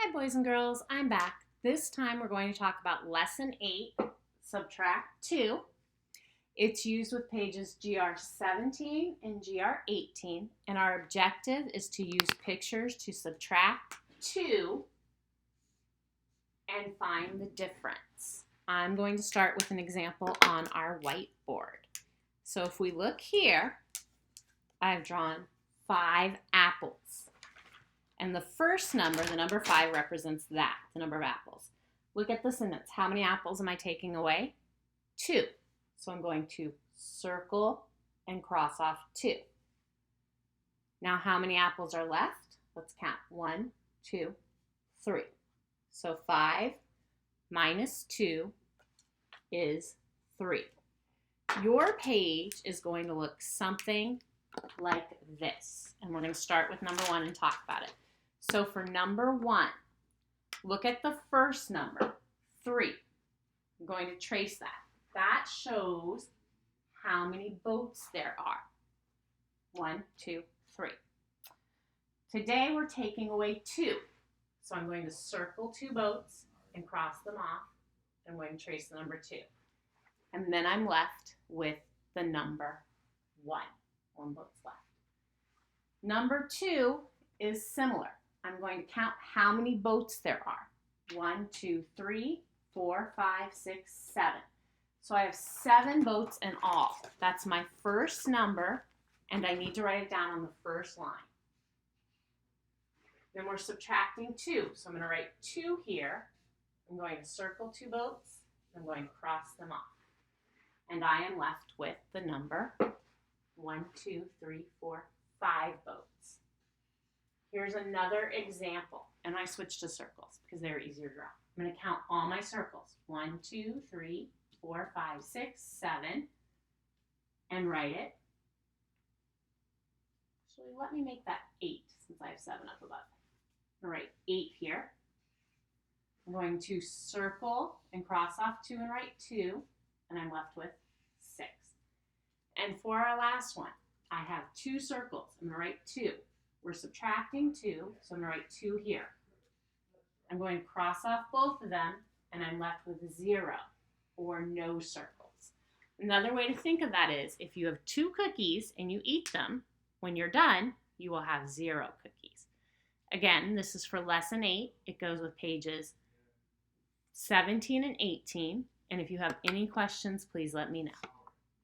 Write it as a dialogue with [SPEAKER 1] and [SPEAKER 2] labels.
[SPEAKER 1] Hi boys and girls, I'm back. This time we're going to talk about Lesson 8, Subtract 2. It's used with pages GR 17 and GR 18, and our objective is to use pictures to subtract 2 and find the difference. I'm going to start with an example on our whiteboard. So if we look here, I've drawn 5 apples. And the first number, the number 5, represents that, the number of apples. Look at the sentence. How many apples am I taking away? 2. So I'm going to circle and cross off 2. Now how many apples are left? Let's count. 1, 2, 3. So 5 minus 2 is 3. Your page is going to look something like this. And we're going to start with number 1 and talk about it. So for number 1, look at the first number, 3. I'm going to trace that. That shows how many boats there are. 1, 2, 3. Today we're taking away 2. So I'm going to circle 2 boats and cross them off. I'm going to trace the number 2. And then I'm left with the number 1. 1 boat's left. Number 2 is similar. I'm going to count how many boats there are. 1, 2, 3, 4, 5, 6, 7. So I have 7 boats in all. That's my first number, and I need to write it down on the first line. Then we're subtracting 2. So I'm going to write 2 here. I'm going to circle 2 boats. I'm going to cross them off. And I am left with the number 1, 2, 3, 4, 5 boats. Here's another example, and I switched to circles because they're easier to draw. I'm going to count all my circles. 1, 2, 3, 4, 5, 6, 7, and write it. Actually, let me make that 8 since I have 7 up above. I'm going to write 8 here. I'm going to circle and cross off 2 and write 2, and I'm left with 6. And for our last one, I have 2 circles. I'm going to write 2. We're subtracting 2, so I'm going to write 2 here. I'm going to cross off both of them, and I'm left with 0, or no circles. Another way to think of that is, if you have 2 cookies and you eat them, when you're done, you will have 0 cookies. Again, this is for Lesson 8. It goes with pages 17 and 18. And if you have any questions, please let me know.